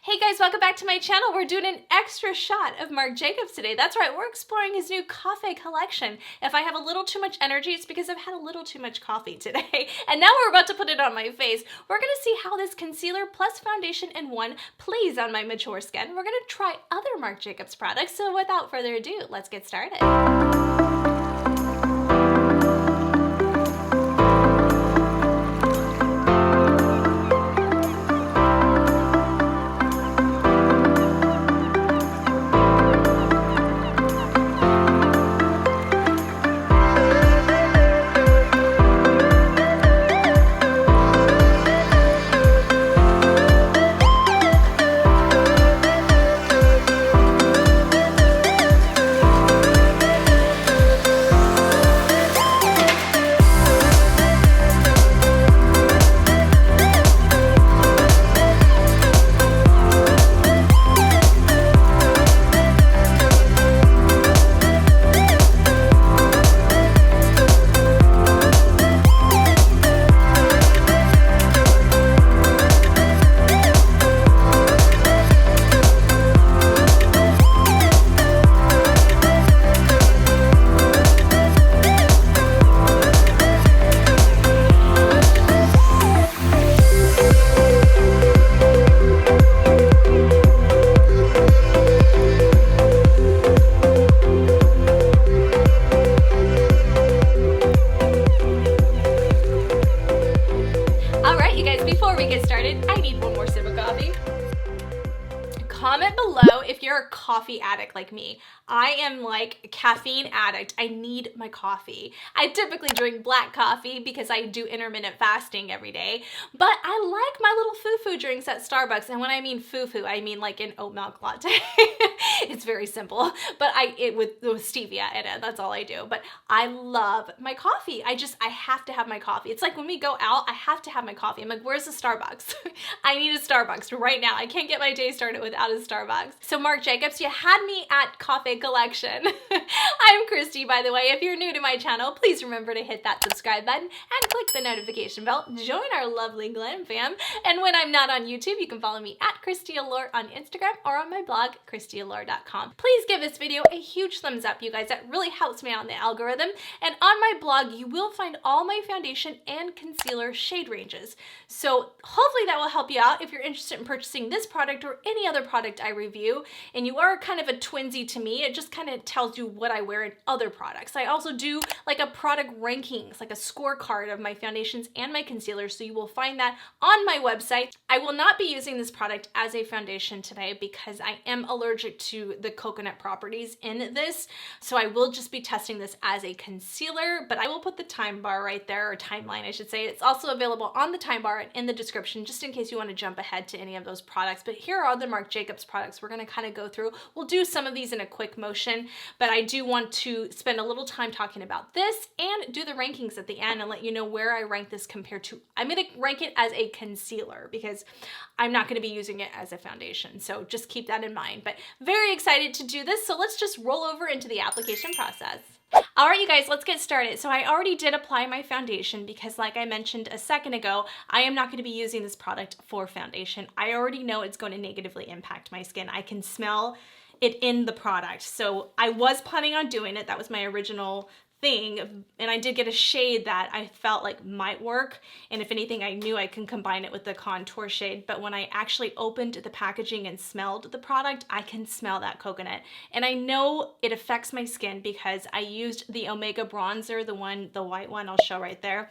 Hey guys, welcome back to my channel. We're doing an extra shot of Marc Jacobs today. That's right, we're exploring his new coffee collection. If I have a little too much energy, it's because I've had a little too much coffee today. And now we're about to put it on my face. We're gonna see how this concealer plus foundation in one plays on my mature skin. We're gonna try other Marc Jacobs products. So without further ado, let's get started. Before we get started, I need one more sip of coffee. Comment below if you're a coffee addict like me. I am like a caffeine addict. I need my coffee. I typically drink black coffee because I do intermittent fasting every day, but I like my little foo-foo drinks at Starbucks. And when I mean foo-foo, I mean like an oat milk latte. It's very simple, but with stevia in it, that's all I do. But I love my coffee. I have to have my coffee. It's like when we go out, I have to have my coffee. I'm like, where's the Starbucks? I need a Starbucks right now. I can't get my day started without a Starbucks. So Marc Jacobs, you had me at Coffee Collection. I'm Christy, by the way. If you're new to my channel, please remember to hit that subscribe button and click the notification bell. Join our lovely glam fam. And when I'm not on YouTube, you can follow me at Christy Allure on Instagram or on my blog, christyallure.com. Please give this video a huge thumbs up, you guys. That really helps me out in the algorithm. And on my blog, you will find all my foundation and concealer shade ranges. So hopefully that will help you out if you're interested in purchasing this product or any other product I review, and you are kind of a twinsy to me. It just kind of tells you what I wear in other products. I also do like a product rankings, like a scorecard of my foundations and my concealers, so you will find that on my website. I will not be using this product as a foundation today because I am allergic to the coconut properties in this, so I will just be testing this as a concealer, but I will put the time bar right there, or timeline I should say. It's also available on the time bar and in the description, just in case you want to jump ahead to any of those products. But here are the Marc Jacobs products we're going to kind of go through. We'll do some of these in a quick motion, but I do want to spend a little time talking about this and do the rankings at the end and let you know where I rank this compared to. I'm going to rank it as a concealer because I'm not going to be using it as a foundation. So just keep that in mind. But very excited to do this. So let's just roll over into the application process. All right, you guys, let's get started. So I already did apply my foundation because, like I mentioned a second ago, I am not going to be using this product for foundation. I already know it's going to negatively impact my skin. I can smell it in the product. So I was planning on doing it. That was my original thing, and I did get a shade that I felt like might work, and if anything, I knew I can combine it with the contour shade. But when I actually opened the packaging and smelled the product, I can smell that coconut, and I know it affects my skin because I used the Omega bronzer, the white one I'll show right there.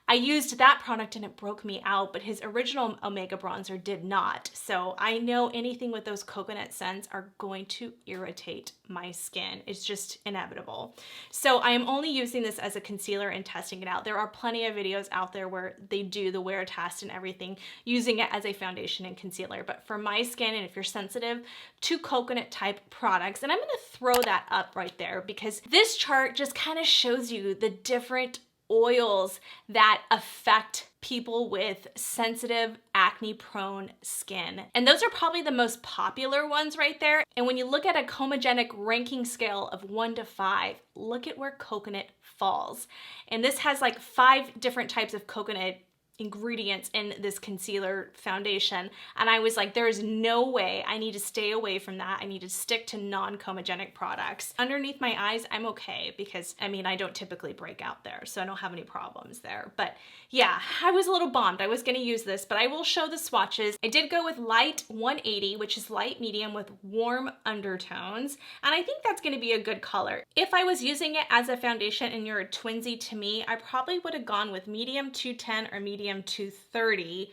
I used that product and it broke me out, but his original Omega bronzer did not. So I know anything with those coconut scents are going to irritate my skin. It's just inevitable. So I am only using this as a concealer and testing it out. There are plenty of videos out there where they do the wear test and everything, using it as a foundation and concealer. But for my skin, and if you're sensitive to coconut type products, and I'm gonna throw that up right there because this chart just kind of shows you the different oils that affect people with sensitive, acne-prone skin. And those are probably the most popular ones right there. And when you look at a comogenic ranking scale of 1 to 5, look at where coconut falls. And this has like 5 different types of coconut ingredients in this concealer foundation, and I was like, there is no way, I need to stay away from that. I need to stick to non-comedogenic products. Underneath my eyes, I'm okay because, I mean, I don't typically break out there, so I don't have any problems there. But yeah, I was a little bummed. I was gonna use this, but I will show the swatches. I did go with light 180, which is light medium with warm undertones, and I think that's gonna be a good color. If I was using it as a foundation and you're a twinsy to me, I probably would have gone with medium 210 or medium 230,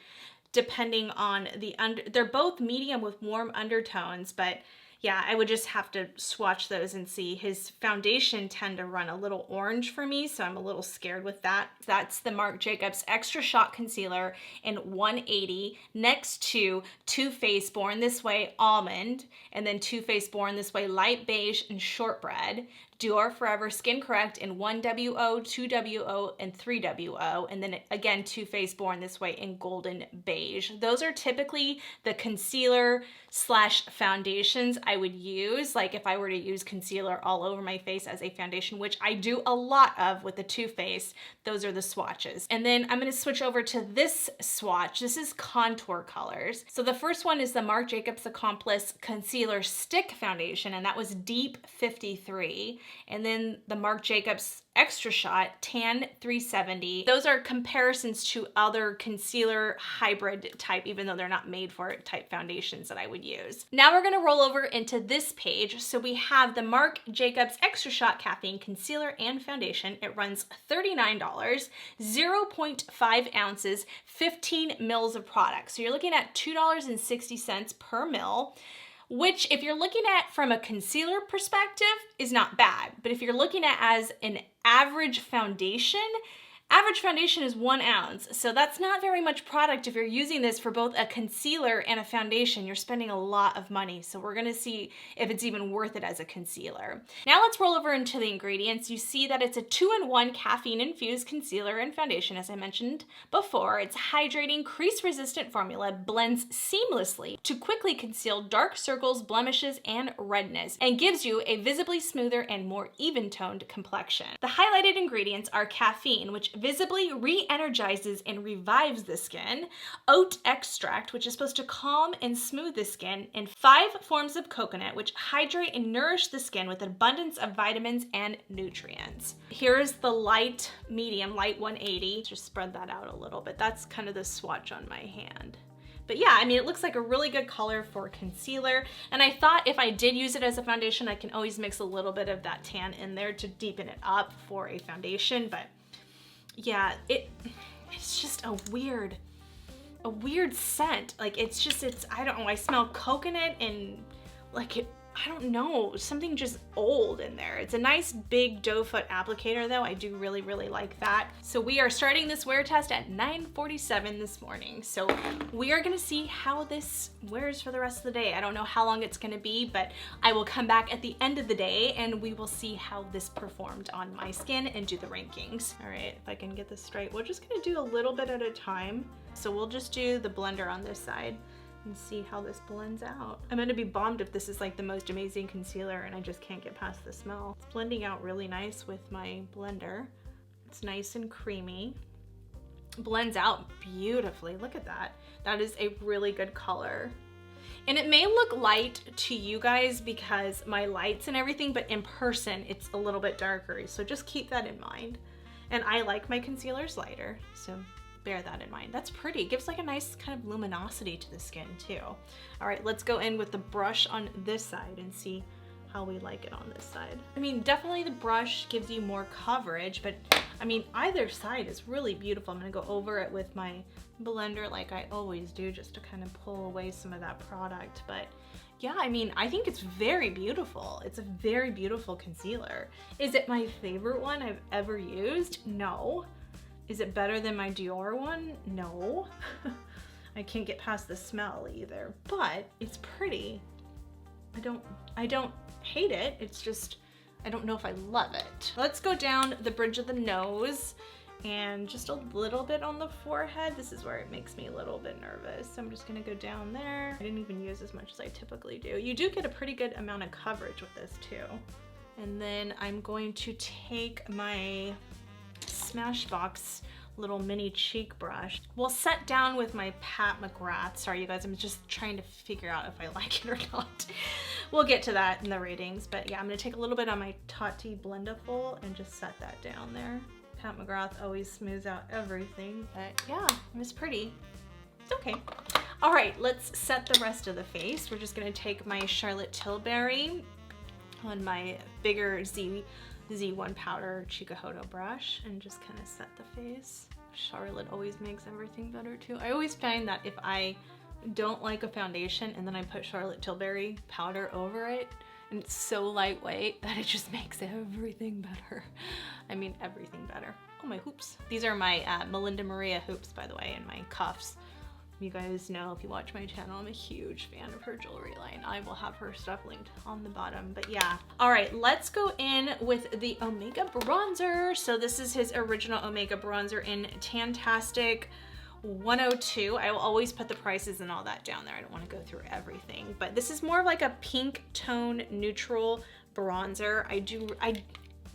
depending on they're both medium with warm undertones, but yeah, I would just have to swatch those and see. His foundation tend to run a little orange for me, so I'm a little scared with that. That's the Marc Jacobs Extra Shot Concealer in 180 next to Too Faced Born This Way Almond, and then Too Faced Born This Way Light Beige and Shortbread. Dior Forever Skin Correct in 1WO, 2WO, and 3WO, and then again Too Faced Born This Way in Golden Beige. Those are typically the concealer slash foundations I would use, like if I were to use concealer all over my face as a foundation, which I do a lot of with the Too Faced. Those are the swatches. And then I'm gonna switch over to this swatch. This is contour colors. So the first one is the Marc Jacobs Accomplice Concealer Stick Foundation, and that was Deep 53. And then the Marc Jacobs Extra Shot Tan 370. Those are comparisons to other concealer hybrid type, even though they're not made for it, type foundations that I would use. Now we're gonna roll over into this page. So we have the Marc Jacobs Extra Shot Caffeine Concealer and Foundation. It runs $39, 0.5 ounces, 15 mils of product. So you're looking at $2.60 per mil, which if you're looking at from a concealer perspective is not bad. But if you're looking at as an average foundation is 1 ounce. So that's not very much product. If you're using this for both a concealer and a foundation, you're spending a lot of money. So we're gonna see if it's even worth it as a concealer. Now let's roll over into the ingredients. You see that it's a 2-in-1 caffeine infused concealer and foundation, as I mentioned before. It's hydrating, crease resistant formula, blends seamlessly to quickly conceal dark circles, blemishes, and redness, and gives you a visibly smoother and more even toned complexion. The highlighted ingredients are caffeine, which visibly re-energizes and revives the skin, oat extract, which is supposed to calm and smooth the skin, and 5 forms of coconut, which hydrate and nourish the skin with an abundance of vitamins and nutrients. Here's the light medium, light 180. Just spread that out a little bit. That's kind of the swatch on my hand. But yeah, I mean, it looks like a really good color for concealer. And I thought if I did use it as a foundation, I can always mix a little bit of that tan in there to deepen it up for a foundation. But yeah, it's just a weird scent. Like I don't know, I smell coconut and like I don't know, something just old in there. It's a nice big doe foot applicator though. I do really, really like that. So we are starting this wear test at 9:47 this morning. So we are gonna see how this wears for the rest of the day. I don't know how long it's gonna be, but I will come back at the end of the day and we will see how this performed on my skin and do the rankings. All right, if I can get this straight, we're just gonna do a little bit at a time. So we'll just do the blender on this side and see how this blends out. I'm gonna be bummed if this is like the most amazing concealer and I just can't get past the smell. It's blending out really nice with my blender. It's nice and creamy. Blends out beautifully, look at that. That is a really good color. And it may look light to you guys because my lights and everything, but in person it's a little bit darker. So just keep that in mind. And I like my concealers lighter, so bear that in mind. That's pretty. It gives like a nice kind of luminosity to the skin too. All right, let's go in with the brush on this side and see how we like it on this side. I mean, definitely the brush gives you more coverage, but I mean, either side is really beautiful. I'm gonna go over it with my blender like I always do, just to kind of pull away some of that product. But yeah, I mean, I think it's very beautiful. It's a very beautiful concealer. Is it my favorite one I've ever used? No. Is it better than my Dior one? No. I can't get past the smell either, but it's pretty. I don't hate it. It's just, I don't know if I love it. Let's go down the bridge of the nose and just a little bit on the forehead. This is where it makes me a little bit nervous. So I'm just gonna go down there. I didn't even use as much as I typically do. You do get a pretty good amount of coverage with this too. And then I'm going to take my Smashbox little mini cheek brush. We'll set down with my Pat McGrath. Sorry you guys, I'm just trying to figure out if I like it or not. We'll get to that in the ratings, but yeah, I'm gonna take a little bit on my Tati Blendiful and just set that down there. Pat McGrath always smooths out everything, but yeah, it was pretty. It's okay. All right, let's set the rest of the face. We're just gonna take my Charlotte Tilbury on my bigger Z1 powder Chikuhodo brush and just kind of set the face. Charlotte always makes everything better too. I always find that if I don't like a foundation and then I put Charlotte Tilbury powder over it, and it's so lightweight that it just makes everything better. I mean, everything better. Oh, my hoops. These are my Melinda Maria hoops, by the way, and my cuffs. You guys know, if you watch my channel, I'm a huge fan of her jewelry line. I will have her stuff linked on the bottom, but yeah. All right, let's go in with the Omega bronzer. So this is his original Omega bronzer in Tantastic 102. I will always put the prices and all that down there. I don't want to go through everything, but this is more of like a pink tone neutral bronzer. I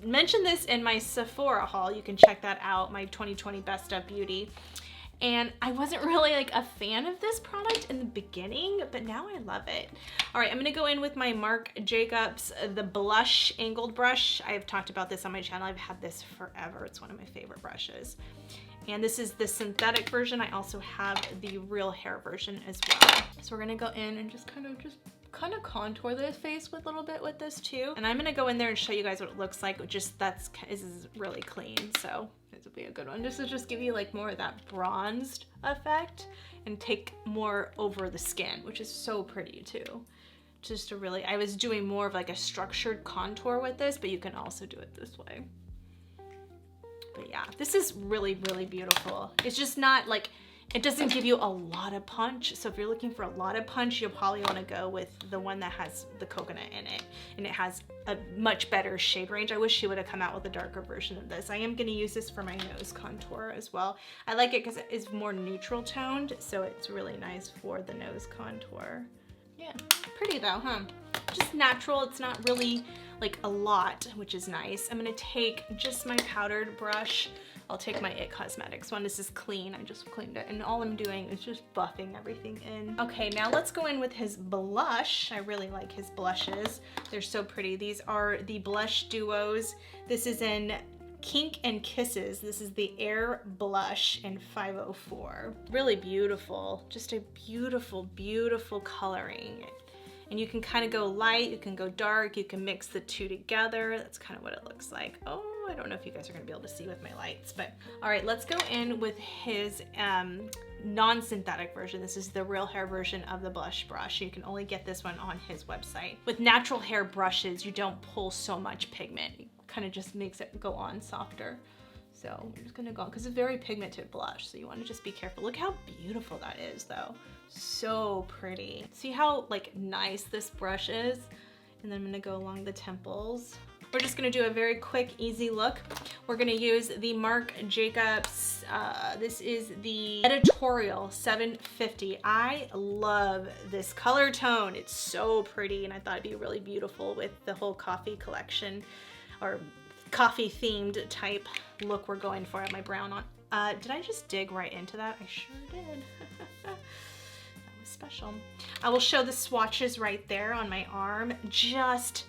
mentioned this in my Sephora haul. You can check that out, my 2020 Best of Beauty. And I wasn't really like a fan of this product in the beginning, but now I love it. All right, I'm gonna go in with my Marc Jacobs, the blush angled brush. I've talked about this on my channel. I've had this forever. It's one of my favorite brushes. And this is the synthetic version. I also have the real hair version as well. So we're gonna go in and just kind of contour this face with a little bit with this too. And I'm gonna go in there and show you guys what it looks like. This is really clean, so this will be a good one. This will just give you like more of that bronzed effect and take more over the skin, which is so pretty too. Just to really, I was doing more of like a structured contour with this, but you can also do it this way. But yeah, this is really, really beautiful. It's just not like, it doesn't give you a lot of punch. So if you're looking for a lot of punch, you'll probably want to go with the one that has the coconut in it. And it has a much better shade range. I wish she would have come out with a darker version of this. I am going to use this for my nose contour as well. I like it because it is more neutral toned. So it's really nice for the nose contour. Yeah, pretty though, huh? Just natural. It's not really like a lot, which is nice. I'm going to take just my powdered brush. I'll take my IT Cosmetics one. This is clean. I just cleaned it. And all I'm doing is just buffing everything in. Okay, now let's go in with his blush. I really like his blushes. They're so pretty. These are the blush duos. This is in KINK and Kisses. This is the Air Blush in 504. Really beautiful. Just a beautiful, beautiful coloring. And you can kind of go light, you can go dark, you can mix the two together. That's kind of what it looks like. Oh, I don't know if you guys are gonna be able to see with my lights, but all right, let's go in with his non-synthetic version. This is the real hair version of the blush brush. You can only get this one on his website. With natural hair brushes, you don't pull so much pigment. It kind of just makes it go on softer. So we're just gonna go on, because it's a very pigmented blush, so you wanna just be careful. Look how beautiful that is though. So pretty. See how like nice this brush is? And then I'm gonna go along the temples. We're just gonna do a very quick, easy look. We're gonna use the Marc Jacobs, this is the Editorial 750. I love this color tone. It's so pretty, and I thought it'd be really beautiful with the whole coffee collection, or coffee themed type look we're going for. At my brown on. Did I just dig right into that? I sure did. That was special. I will show the swatches right there on my arm. Just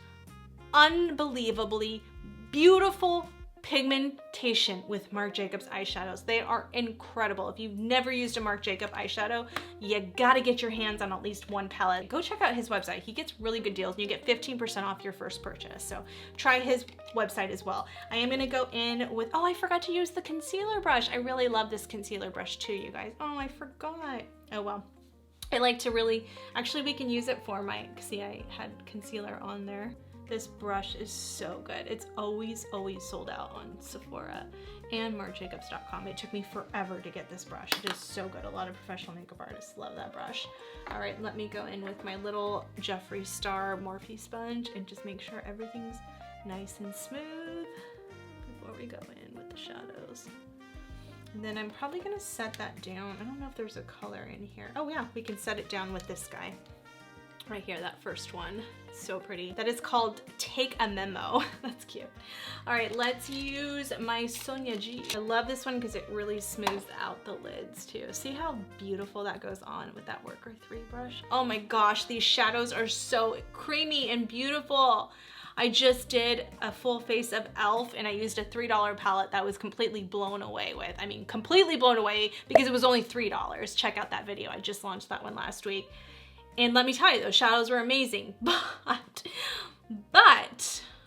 unbelievably beautiful pigmentation with Marc Jacobs eyeshadows. They are incredible. If you've never used a Marc Jacobs eyeshadow, you gotta get your hands on at least one palette. Go check out his website. He gets really good deals and you get 15% off your first purchase. So try his website as well. I am gonna go in with, oh, I forgot to use the concealer brush. I really love this concealer brush too, you guys. Oh, I forgot. Oh, well. I like to really, actually we can use it for my, see I had concealer on there. This brush is so good. It's always, always sold out on Sephora and marcjacobs.com. It took me forever to get this brush. It is so good. A lot of professional makeup artists love that brush. All right, let me go in with my little Jeffree Star Morphe sponge and just make sure everything's nice and smooth before we go in with the shadows. And then I'm probably gonna set that down. I don't know if there's a color in here. Oh yeah, we can set it down with this guy. Right here, that first one. So pretty. That is called Take a Memo. That's cute. All right, let's use my Sonia G. I love this one because it really smooths out the lids too. See how beautiful that goes on with that Worker 3 brush? Oh my gosh, these shadows are so creamy and beautiful. I just did a full face of e.l.f. and I used a $3 palette that was completely blown away with. I mean, completely blown away because it was only $3. Check out that video. I just launched that one last week. And let me tell you, those shadows were amazing, but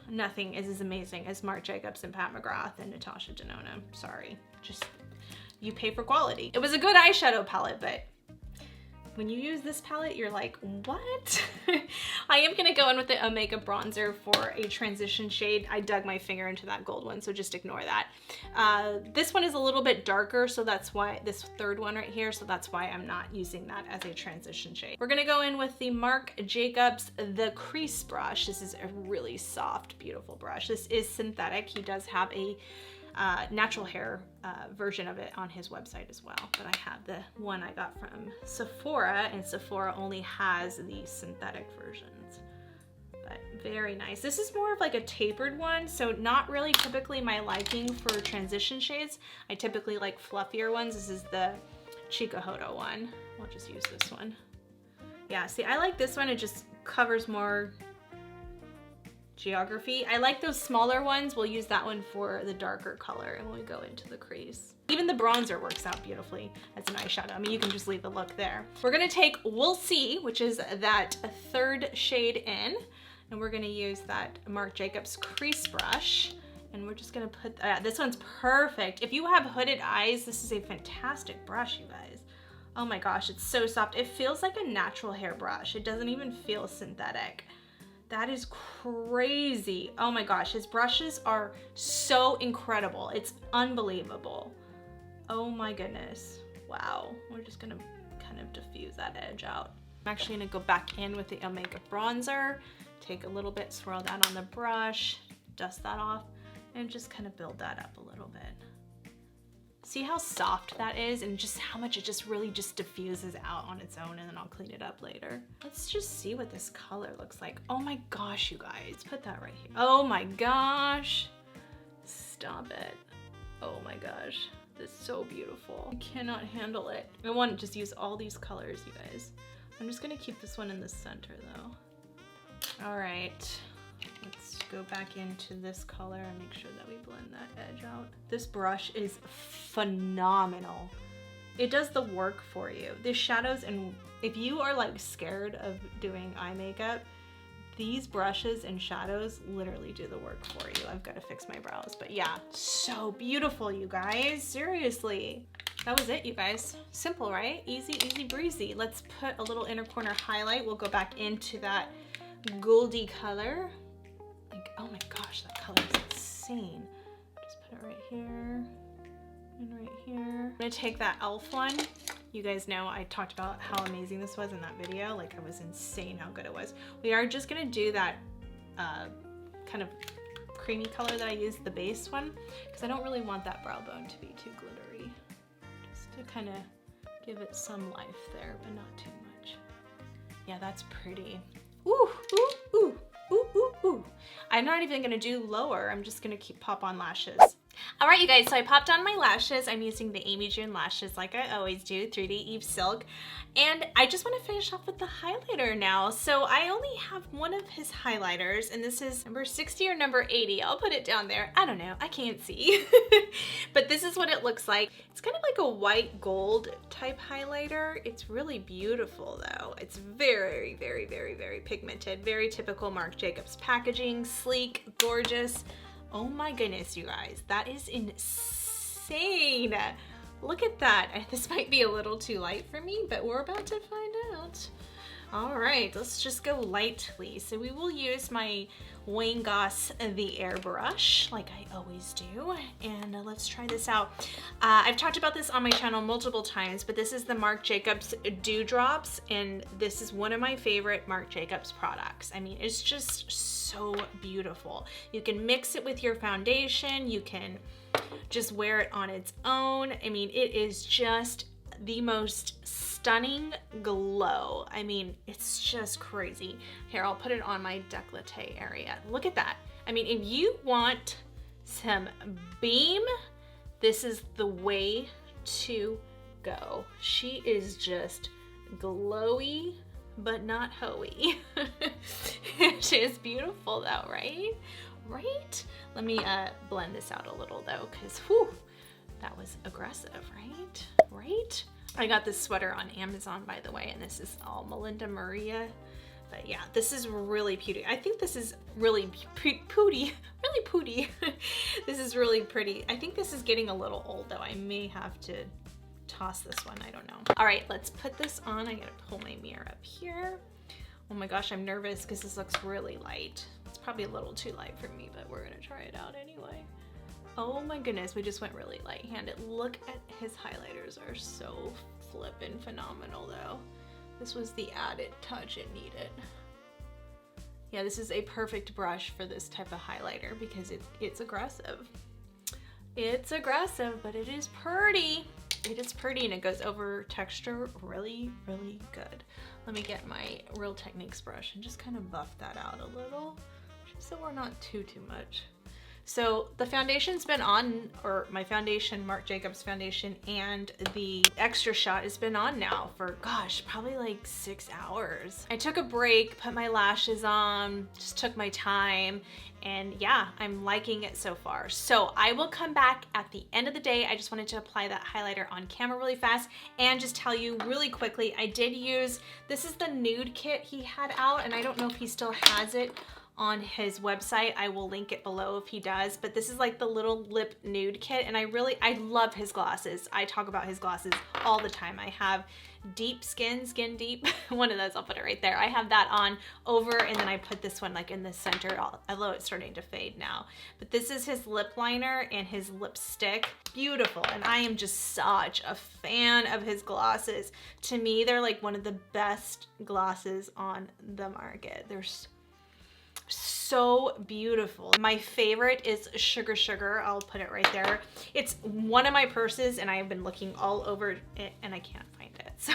nothing is as amazing as Marc Jacobs and Pat McGrath and Natasha Denona. Sorry, just, you pay for quality. It was a good eyeshadow palette, but when you use this palette, you're like, what? I am gonna go in with the Omega bronzer for a transition shade. I dug my finger into that gold one, so just ignore that. This one is a little bit darker, so that's why, this third one right here, so that's why I'm not using that as a transition shade. We're gonna go in with the Marc Jacobs The Crease brush. This is a really soft, beautiful brush. This is synthetic. He does have a natural hair version of it on his website as well, but I have the one I got from Sephora, and Sephora only has the synthetic versions, but very nice. This is more of like a tapered one, so not really typically my liking for transition shades. I typically like fluffier ones. This is the Chikuhodo one. We'll just use this one. Yeah, see, I like this one. It just covers more geography. I like those smaller ones. We'll use that one for the darker color and when we go into the crease. Even the bronzer works out beautifully as an eyeshadow. I mean, you can just leave the look there. We're gonna take We'll See, which is that third shade in, and we're gonna use that Marc Jacobs crease brush, and we're just gonna put, this one's perfect. If you have hooded eyes, this is a fantastic brush, you guys. Oh my gosh, it's so soft. It feels like a natural hair brush. It doesn't even feel synthetic. That is crazy. Oh my gosh, his brushes are so incredible. It's unbelievable. Oh my goodness. Wow. We're just gonna kind of diffuse that edge out. I'm actually gonna go back in with the Omega bronzer, take a little bit, swirl that on the brush, dust that off, and just kind of build that up a little bit. See how soft that is and just how much it just really just diffuses out on its own, and then I'll clean it up later. Let's just see what this color looks like. Oh my gosh, you guys, put that right here. Oh my gosh, stop it. Oh my gosh, this is so beautiful. I cannot handle it. I want to just use all these colors, you guys. I'm just gonna keep this one in the center though. All right. Let's go back into this color and make sure that we blend that edge out. This brush is phenomenal. It does the work for you. The shadows, and if you are like scared of doing eye makeup, these brushes and shadows literally do the work for you. I've got to fix my brows, but yeah, so beautiful, you guys. Seriously. That was it, you guys. Simple, right? Easy, easy breezy. Let's put a little inner corner highlight. We'll go back into that goldy color. Oh my gosh, that color is insane. Just put it right here and right here. I'm gonna take that e.l.f. one. You guys know I talked about how amazing this was in that video. Like, it was insane how good it was. We are just gonna do that kind of creamy color that I used, the base one, because I don't really want that brow bone to be too glittery. Just to kind of give it some life there, but not too much. Yeah, that's pretty. Ooh, ooh, ooh. Ooh, ooh, ooh. I'm not even gonna do lower. I'm just gonna pop on lashes. All right, you guys, so I popped on my lashes. I'm using the Amy June lashes like I always do, 3D Eve Silk. And I just wanna finish off with the highlighter now. So I only have one of his highlighters, and this is number 60 or number 80. I'll put it down there. I don't know, I can't see. But this is what it looks like. It's kind of like a white gold type highlighter. It's really beautiful though. It's very, very, very, very pigmented. Very typical Marc Jacobs packaging, sleek, gorgeous. Oh my goodness, you guys, that is insane. Look at that. This might be a little too light for me, but we're about to find out. All right, let's just go lightly. So we will use my Wayne Goss the airbrush like I always do, and let's try this out. I've talked about this on my channel multiple times, but this is the Marc Jacobs Dewdrops, and this is one of my favorite Marc Jacobs products. I mean, it's just so beautiful. You can mix it with your foundation, you can just wear it on its own. I mean, it is just the most stunning glow. I mean, it's just crazy. Here, I'll put it on my décolleté area. Look at that. I mean, if you want some beam, this is the way to go. She is just glowy, but not hoey. She is beautiful though, right? Right? Let me blend this out a little though, because whew, that was aggressive, right? Right? I got this sweater on Amazon, by the way, and this is all Melinda Maria. But yeah, this is really pretty. I think this is really pooty. Really pooty. This is really pretty. I think this is getting a little old though. I may have to toss this one, I don't know. All right, let's put this on. I gotta pull my mirror up here. Oh my gosh, I'm nervous because this looks really light. It's probably a little too light for me, but we're gonna try it out anyway. Oh my goodness, we just went really light-handed. Look at his highlighters, are so flippin' phenomenal though. This was the added touch it needed. Yeah, this is a perfect brush for this type of highlighter because it's aggressive. It's aggressive, but it is pretty. It is pretty and it goes over texture really, really good. Let me get my Real Techniques brush and just kind of buff that out a little, just so we're not too much. So the foundation's been on, or my foundation, Marc Jacobs foundation, and the Extra Shot has been on now for, gosh, probably like 6 hours. I took a break, put my lashes on, just took my time, and yeah, I'm liking it so far. So I will come back at the end of the day. I just wanted to apply that highlighter on camera really fast and just tell you really quickly, I did use, this is the nude kit he had out, and I don't know if he still has it on his website. I will link it below if he does, but this is like the little lip nude kit, and I love his glosses. I talk about his glosses all the time. I have Deep Skin Deep, one of those, I'll put it right there. I have that on over, and then I put this one like in the center, although it's starting to fade now. But this is his lip liner and his lipstick. Beautiful, and I am just such a fan of his glosses. To me, they're like one of the best glosses on the market. They're so beautiful. My favorite is Sugar Sugar. I'll put it right there. It's one of my purses and I've been looking all over it and I can't find it. So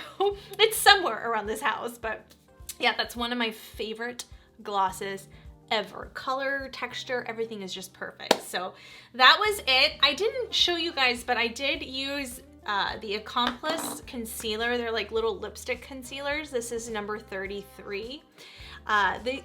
it's somewhere around this house, but yeah, that's one of my favorite glosses ever. Color, texture, everything is just perfect. So that was it. I didn't show you guys, but I did use the ACCOMPLICE concealer. They're like little lipstick concealers. This is number 33.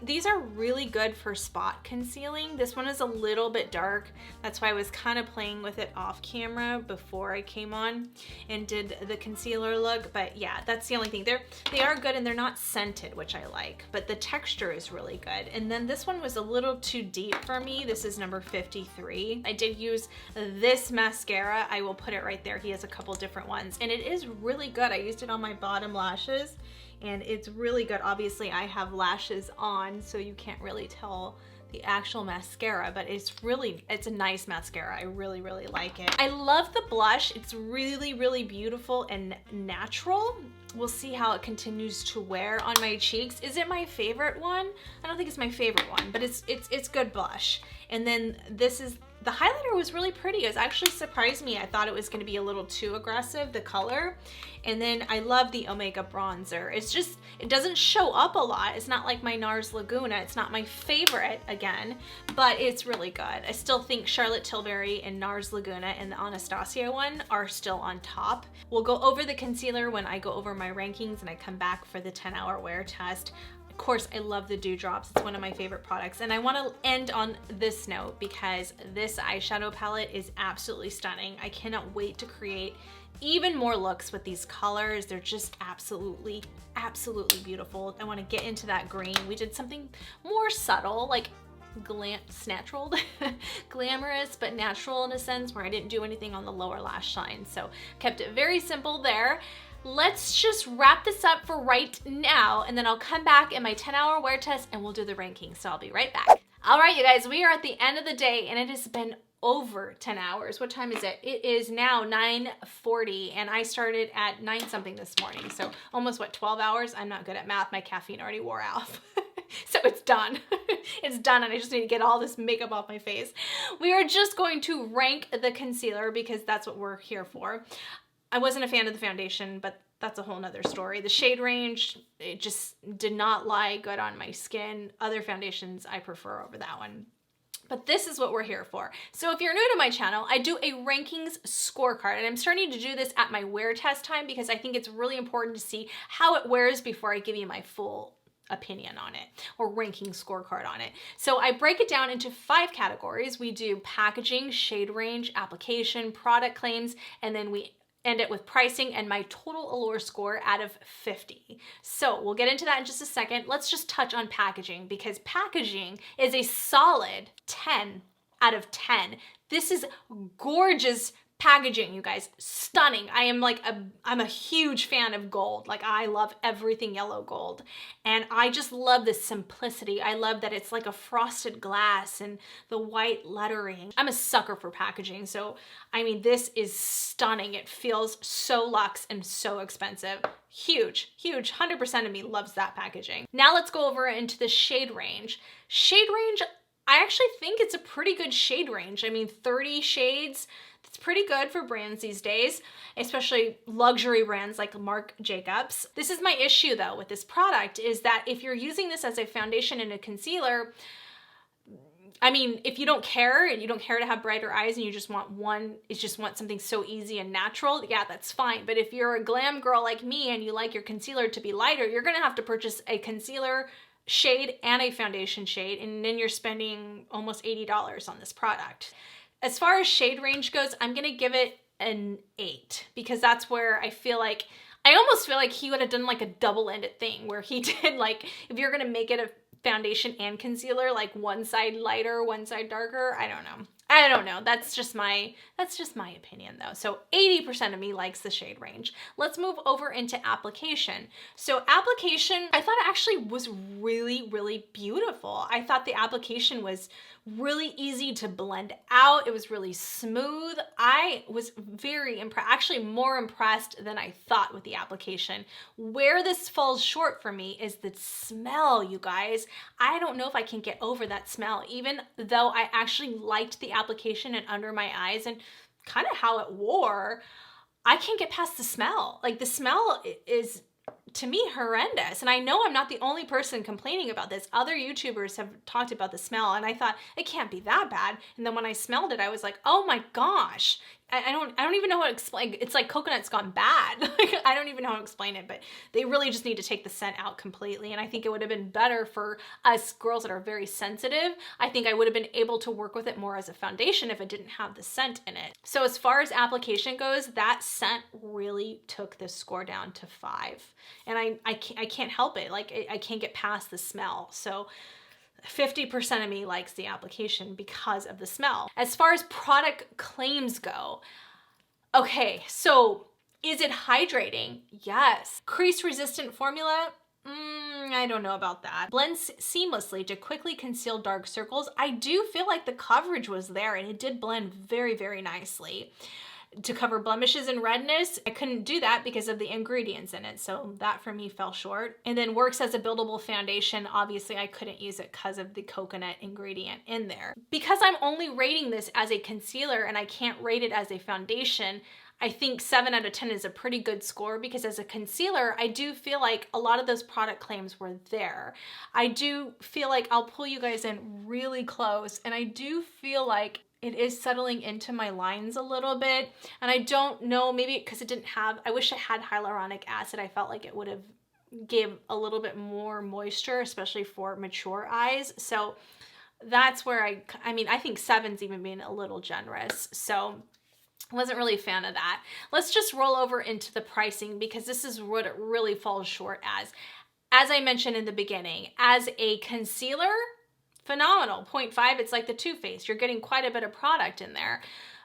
These are really good for spot concealing. This one is a little bit dark. That's why I was kind of playing with it off camera before I came on and did the concealer look. But yeah, that's the only thing. They are good and they're not scented, which I like, but the texture is really good. And then this one was a little too deep for me. This is number 53. I did use this mascara. I will put it right there. He has a couple different ones and it is really good. I used it on my bottom lashes and it's really good. Obviously I have lashes on, so you can't really tell the actual mascara, but it's a nice mascara. I really, really like it. I love the blush. It's really, really beautiful and natural. We'll see how it continues to wear on my cheeks. Is it my favorite one? I don't think it's my favorite one, but it's good blush. And then this is, the highlighter was really pretty. It actually surprised me. I thought it was gonna be a little too aggressive, the color. And then I love the Omega bronzer. It's just, it doesn't show up a lot. It's not like my NARS Laguna. It's not my favorite again, but it's really good. I still think Charlotte Tilbury and NARS Laguna and the Anastasia one are still on top. We'll go over the concealer when I go over my rankings and I come back for the 10-hour wear test. Of course, I love the Dewdrops. It's one of my favorite products. And I want to end on this note because this eyeshadow palette is absolutely stunning. I cannot wait to create even more looks with these colors. They're just absolutely, absolutely beautiful. I want to get into that green. We did something more subtle, like natural, glamorous, but natural in a sense, where I didn't do anything on the lower lash line. So kept it very simple there. Let's just wrap this up for right now, and then I'll come back in my 10-hour wear test and we'll do the ranking. So I'll be right back. All right, you guys, we are at the end of the day and it has been over 10 hours. What time is it? It is now 9:40 and I started at 9 something this morning. So almost what, 12 hours? I'm not good at math. My caffeine already wore off. So it's done. It's done and I just need to get all this makeup off my face. We are just going to rank the concealer because that's what we're here for. I wasn't a fan of the foundation, but that's a whole nother story. The shade range, it just did not lie good on my skin. Other foundations I prefer over that one. But this is what we're here for. So if you're new to my channel, I do a rankings scorecard, and I'm starting to do this at my wear test time because I think it's really important to see how it wears before I give you my full opinion on it or ranking scorecard on it. So I break it down into 5 categories. We do packaging, shade range, application, product claims, and then we end it with pricing and my total allure score out of 50. So we'll get into that in just a second. Let's just touch on packaging because packaging is a solid 10 out of 10. This is gorgeous packaging, you guys. Stunning. I'm a huge fan of gold. Like, I love everything yellow gold. And I just love the simplicity. I love that it's like a frosted glass and the white lettering. I'm a sucker for packaging. So, I mean, this is stunning. It feels so luxe and so expensive. Huge, huge. 100% of me loves that packaging. Now let's go over into the shade range. Shade range, I actually think it's a pretty good shade range. I mean, 30 shades, it's pretty good for brands these days, especially luxury brands like Marc Jacobs. This is my issue though with this product, is that if you're using this as a foundation and a concealer, I mean, if you don't care and you don't care to have brighter eyes and you just want something so easy and natural, yeah, that's fine. But if you're a glam girl like me and you like your concealer to be lighter, you're gonna have to purchase a concealer shade and a foundation shade, and then you're spending almost $80 on this product. As far as shade range goes, I'm gonna give it an 8 because that's where I almost feel like he would have done like a double-ended thing where he did, like, if you're gonna make it a foundation and concealer, like one side lighter, one side darker. I don't know. That's just my opinion though. So 80% of me likes the shade range. Let's move over into application. So application, I thought it actually was really, really beautiful. I thought the application was really easy to blend out. It was really smooth. I was very impressed, actually more impressed than I thought with the application. Where this falls short for me is the smell, you guys. I don't know if I can get over that smell, even though I actually liked the application and under my eyes and kind of how it wore. I can't get past the smell. Like, the smell is, to me, horrendous. And I know I'm not the only person complaining about this. Other YouTubers have talked about the smell and I thought it can't be that bad. And then when I smelled it, I was like, oh my gosh. I don't even know how to explain. It's like coconut's gone bad. Like, I don't even know how to explain it, but they really just need to take the scent out completely. And I think it would have been better for us girls that are very sensitive. I think I would have been able to work with it more as a foundation if it didn't have the scent in it. So as far as application goes, that scent really took the score down to 5. And I can't help it. Like, I can't get past the smell. So 50% of me likes the application because of the smell. As far as product claims go, okay, so is it hydrating? Yes. Crease resistant formula? I don't know about that. Blends seamlessly to quickly conceal dark circles. I do feel like the coverage was there and it did blend very, very nicely. To cover blemishes and redness, I couldn't do that because of the ingredients in it, so that for me fell short. And then works as a buildable foundation. Obviously, I couldn't use it because of the coconut ingredient in there. Because I'm only rating this as a concealer and I can't rate it as a foundation, I think 7 out of 10 is a pretty good score because as a concealer, I do feel like a lot of those product claims were there. I do feel like, I'll pull you guys in really close, and I do feel like it is settling into my lines a little bit. And I don't know, maybe because it didn't have, I wish it had hyaluronic acid. I felt like it would have gave a little bit more moisture, especially for mature eyes. So that's where I mean, I think 7's even being a little generous. So I wasn't really a fan of that. Let's just roll over into the pricing because this is what it really falls short as. As I mentioned in the beginning, as a concealer, phenomenal. 0.5, it's like the Too Faced. You're getting quite a bit of product in there.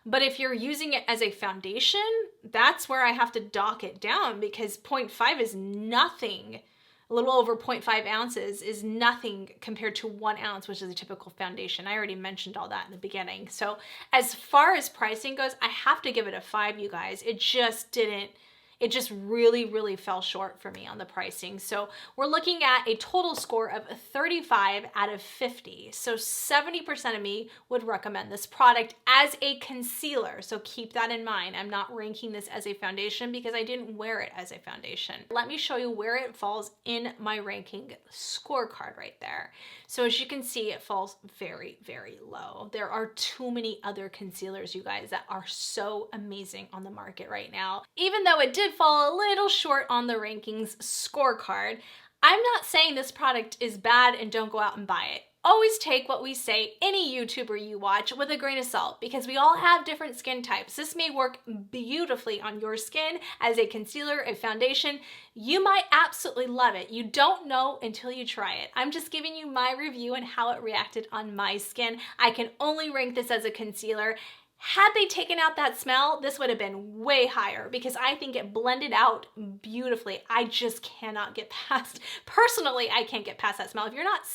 But if you're using it as a foundation, that's where I have to dock it down because 0.5 is nothing. A little over 0.5 ounces is nothing compared to 1 ounce, which is a typical foundation. I already mentioned all that in the beginning. So as far as pricing goes, I have to give it a 5, you guys. It just didn't, It just really, really fell short for me on the pricing. So we're looking at a total score of 35 out of 50. So 70% of me would recommend this product as a concealer. So keep that in mind. I'm not ranking this as a foundation because I didn't wear it as a foundation. Let me show you where it falls in my ranking scorecard right there. So as you can see, it falls very, very low. There are too many other concealers, you guys, that are so amazing on the market right now. Even though it did fall a little short on the rankings scorecard, I'm not saying this product is bad and don't go out and buy it. Always take what we say, any YouTuber you watch, with a grain of salt, because we all have different skin types. This may work beautifully on your skin as a concealer, a foundation. You might absolutely love it. You don't know until you try it. I'm just giving you my review and how it reacted on my skin. I can only rank this as a concealer. Had they taken out that smell, this would have been way higher because I think it blended out beautifully. I just cannot get past, personally, I can't get past that smell. If you're not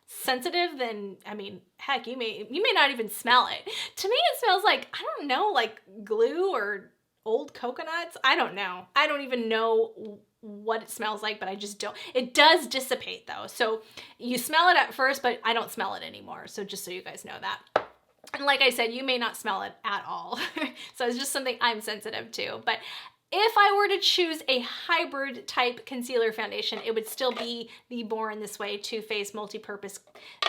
sensitive, then I mean, heck, you may not even smell it. To me, it smells like, I don't know, like glue or old coconuts. I don't know. I don't even know what it smells like, but I just don't. It does dissipate though. So you smell it at first, but I don't smell it anymore. So just so you guys know that. And like I said, you may not smell it at all. So it's just something I'm sensitive to. But if I were to choose a hybrid type concealer foundation, it would still be the Born This Way Too Faced Multi-Purpose.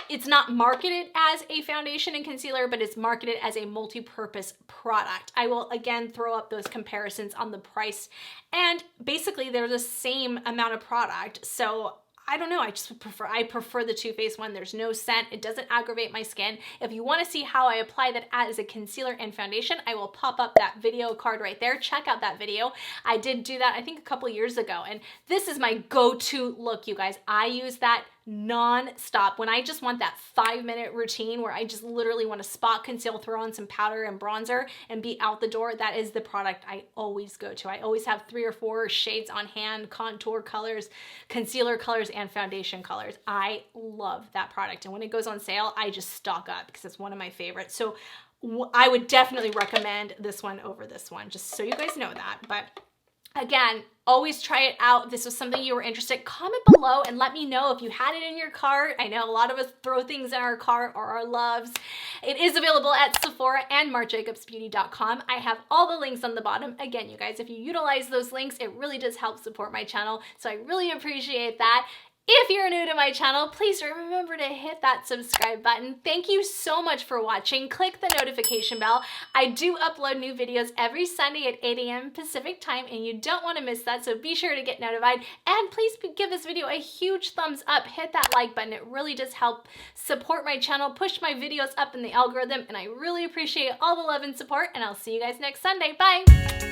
It's not marketed as a foundation and concealer, but it's marketed as a multi-purpose product. I will again throw up those comparisons on the price, and basically they're the same amount of product. So I don't know, I prefer the Too Faced one. There's no scent, it doesn't aggravate my skin. If you wanna see how I apply that as a concealer and foundation, I will pop up that video card right there. Check out that video. I did do that, I think a couple years ago, and this is my go-to look, you guys. I use that non-stop when I just want that 5-minute routine where I just literally want to spot conceal, throw on some powder and bronzer and be out the door. That is the product I always go to. I always have 3 or 4 shades on hand, contour colors, concealer colors, and foundation colors. I love that product, and when it goes on sale, I just stock up because it's one of my favorites. So I would definitely recommend this one over this one, just so you guys know that. But again, always try it out. If this was something you were interested, comment below and let me know if you had it in your cart. I know a lot of us throw things in our cart or our loves. It is available at Sephora and marcjacobsbeauty.com. I have all the links on the bottom. Again, you guys, if you utilize those links, it really does help support my channel. So I really appreciate that. If you're new to my channel, please remember to hit that subscribe button. Thank you so much for watching. Click the notification bell. I do upload new videos every Sunday at 8 a.m. Pacific time, and you don't want to miss that, so be sure to get notified. And please give this video a huge thumbs up. Hit that like button. It really does help support my channel, push my videos up in the algorithm, and I really appreciate all the love and support, and I'll see you guys next Sunday. Bye!